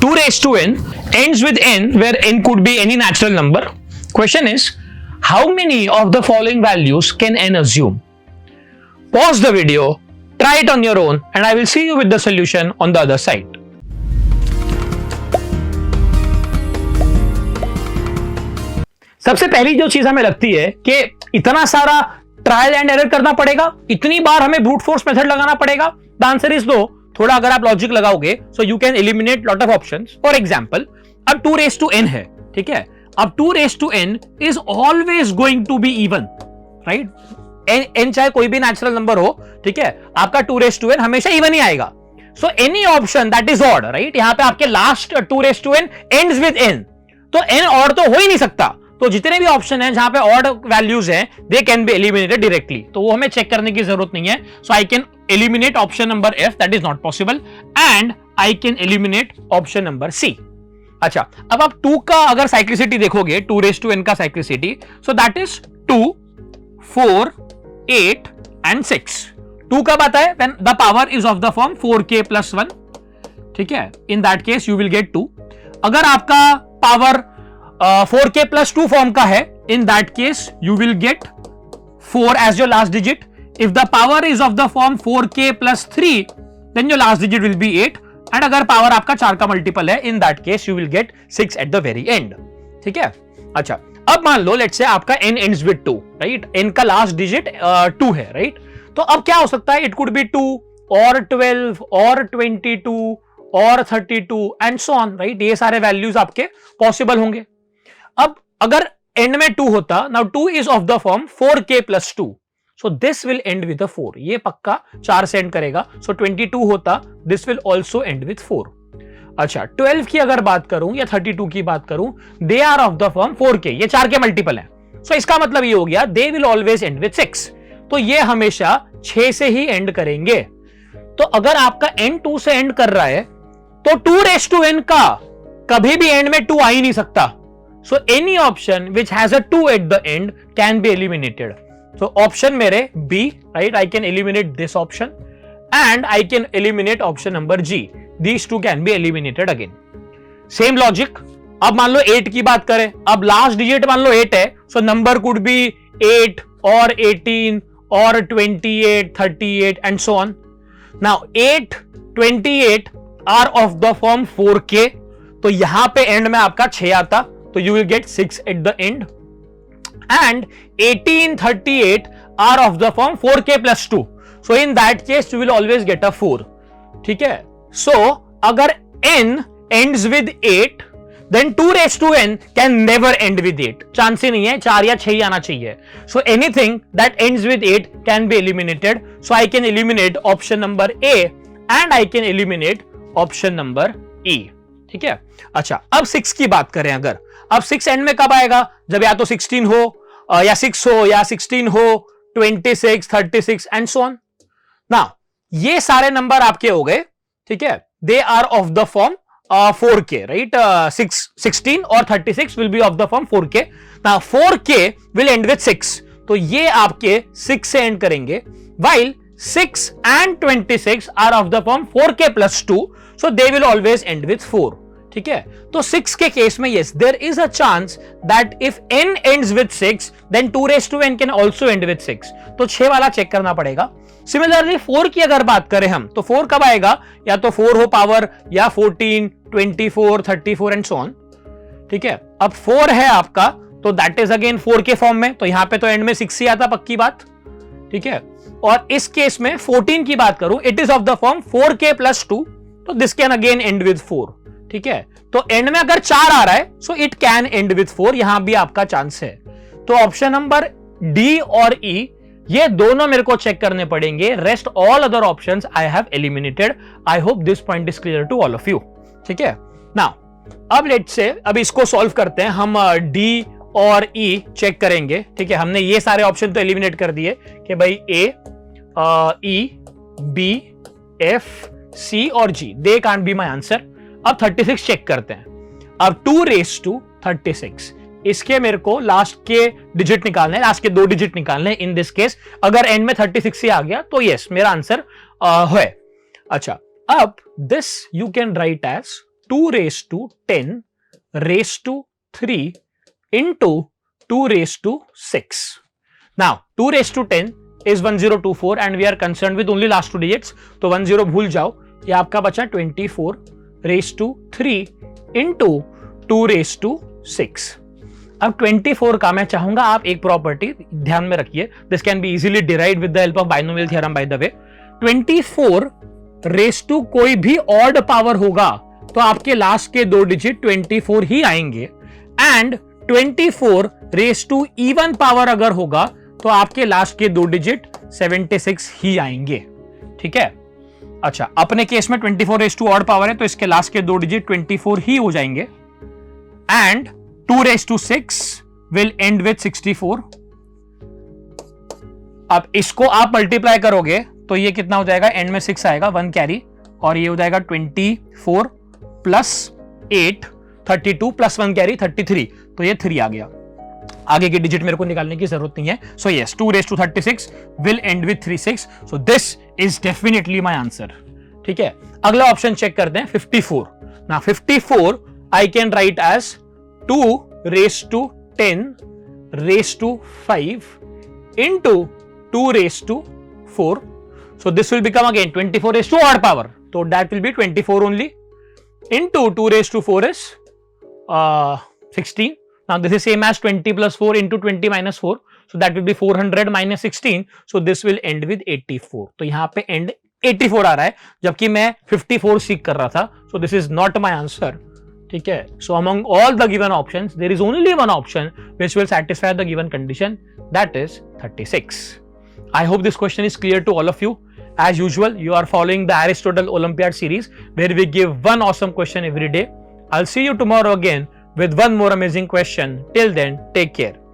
2 raised to n ends with n where n could be any natural number. Question is, how many of the following values can n assume? Pause the video, try it on your own, and I will see you with the solution on the other side. सबसे पहली जो चीज हमें लगती है कि इतना सारा ट्रायल एंड एरर करना पड़ेगा, इतनी बार हमें ब्रूट फोर्स मेथड लगाना पड़ेगा. The answer is no. थोड़ा अगर आप लॉजिक लगाओगे so you can eliminate lot of options. For example, अब 2 raised to n है, ठीक है. अब 2 raised to n is always going to be even, right. n चाहे कोई भी नेचुरल नंबर हो, ठीक है, आपका 2 raised to n हमेशा इवन ही आएगा. So any option that is odd, right, यहां पे आपके last 2 raised to n ends with n, तो n ऑड तो हो ही नहीं सकता. तो जितने भी ऑप्शन हैं जहां पे ऑड वैल्यूज हैं, they can be eliminated directly. तो वो हमें चेक करने की जरूरत नहीं है. So I can eliminate option number F, that is not possible, and I can eliminate option number C. अच्छा, अब आप 2 का अगर साइक्लिसिटी देखोगे, 2 raised to n का cyclicity, so that is 2, 4, 8 and 6. 2 कब आता है? When the power is of the form 4k plus 1, ठीक है. In that case you will get 2. अगर आपका पावर 4k plus 2 फॉर्म का है, in that case you will get 4 as your last digit. If the power is of the form 4k plus 3, then your last digit will be 8. And अगर power आपका 4 का multiple है, in that case you will get 6 at the very end. ठीक है. अच्छा, अब मान लो let's say आपका n ends with 2, right. n का लास्ट डिजिट 2 है, राइट. तो अब क्या हो सकता है? इट कुड बी 2 और 12 और 22 और 32 एंड सो ऑन, राइट. ये सारे वैल्यूज आपके पॉसिबल होंगे. अब अगर एंड में 2 होता, now 2 is of the form 4k plus 2, so this will end with 4. ये पक्का 4 से एंड करेगा. सो 22 होता, this will also and with 4. अच्छा, 12 की अगर बात करूं या 32 की बात करूं, they are of the form 4k, ये 4 के मल्टीपल है. सो इसका मतलब ये हो गया they will always and with 6. तो ये हमेशा 6 से ही एंड करेंगे. तो अगर आपका एंड 2 से एंड कर रहा है, तो 2 raised to n का कभी भी एंड में 2 आ ही नहीं सकता. So any option which has a 2 at the end can be eliminated. So option मेरे B, right? I can eliminate this option and I can eliminate option number G. These two can be eliminated again. Same logic. अब मान लो 8 की बात करें, अब last digit मान लो 8 है, so number could be 8 or 18 or 28, 38 and so on. Now 8, 28 are of the form 4k. तो यहां पे एंड में आपका 6 आता, तो you will get 6 at the end, and 18, 38 are of the form 4k plus 2. So in that case you will always get a 4. ठीक है. So अगर n ends with 8, then 2 raised to n can never end with 8. Chance ही नहीं है, 4 या 6 ही आना चाहिए. So anything that ends with 8 can be eliminated. So I can eliminate option number A and I can eliminate option number E. ठीक है. अच्छा, अब 6 की बात करें अगर, अब 6 एंड में कब आएगा? जब या तो 16 हो या 6 हो या 16 हो, 26, 36 एंड सो ऑन. नाउ ये सारे नंबर आपके हो गए, ठीक है. They are of the form 4k, right. 16 और 36 will be of the form 4k. Now 4k will end with 6, तो ये आपके 6 से एंड करेंगे, while 6 and 26 are of the form 4k plus 2, so they will always end with 4. ठीक है. तो 6 के केस में yes, there is a chance that if n ends with 6, then 2 raised to n can also end with 6. तो 6 वाला check करना पड़ेगा. Similarly 4 की अगर बात करें हम, तो 4 कब आएगा? या तो 4 हो पावर, या 14, 24, 34 एंड सो ऑन. ठीक है. अब 4 है आपका, तो दैट इज अगेन 4 के फॉर्म में, तो यहां पे तो एंड में 6 ही आता, पक्की बात. ठीक है. और इस केस में 14 की बात करूं, it is of the form 4k plus 2, तो this can again and with 4. ठीक है. तो एंड में अगर 4 आ रहा है, so it can and with 4, यहां भी आपका चांस है. तो ऑप्शन नंबर डी और ई, ये दोनों मेरे को चेक करने पड़ेंगे. Rest all other options I have eliminated. I hope this point is clear to all of you. ठीक है. नाउ अब लेट्स से अब इसको सॉल्व करते हैं. हम डी और ई चेक करेंगे. ठीक है. हमने ये सारे ऑप्शन तो एलिमिनेट कर दिए कि भाई ए, ई, बी, एफ, सी और G, they can't be my answer. अब 36 चेक करते हैं. अब 2 raised to 36, इसके मेरे को लास्ट के डिजिट निकालने हैं, लास्ट के 2 डिजिट निकालने हैं. इन दिस केस अगर एंड में 36 ही आ गया तो यस, मेरा आंसर है. अच्छा, अब this you can write as 2 raised to 10 raised to 3 into 2 raised to 6. Now 2 raised to 10 is 1024 and we are concerned with only last two digits, तो 10 भूल जाओ, ये आपका बचा 24 raised to 3 into 2 raised to 6. अब 24 का मैं चाहूंगा आप एक प्रॉपर्टी ध्यान में रखिए, this can be easily derived with the help of binomial theorem by the way. 24 raise to कोई भी ऑड पावर होगा तो आपके लास्ट के दो डिजिट 24 ही आएंगे, and 24 raise to even power अगर होगा तो आपके लास्ट के दो डिजिट 76 ही आएंगे. ठीक है, अच्छा अपने केस में 24 रेस टू ऑड पावर है तो इसके लास्ट के दो डिजिट 24 ही हो जाएंगे, and 2 raised to 6 will end with 64. अब इसको आप मल्टीप्लाई करोगे तो ये कितना हो जाएगा, एंड में 6 आएगा, 1 कैरी, और ये हो जाएगा 24 प्लस 8 32 प्लस 1 कैरी 33, तो ये 3 आ गया. आगे की डिजिट मेरे को निकालने की जरूरत नहीं है. So yes, 2 raised to 36 will end with 36. So this is definitely my answer. ठीक है, अगला ऑप्शन चेक करते हैं 54. ना 54 I can write as 2 raised to 10 raised to 5 into 2 raised to 4. So this will become again 24 raised to odd power. So that will be 24 only into 2 raised to 4 is 16. Now this is same as 20 plus 4 into 20 minus 4. So that will be 400 minus 16. So this will end with 84. तो यहाँ पे end 84 आ रहा है जबकि मैं 54 सीख कर रहा था. So this is not my answer. ठीक है, so among all the given options there is only one option which will satisfy the given condition, that is 36. I hope this question is clear to all of you. As usual, you are following the Aristotle Olympiad series where we give one awesome question every day. I'll see you tomorrow again with one more amazing question. Till then, take care.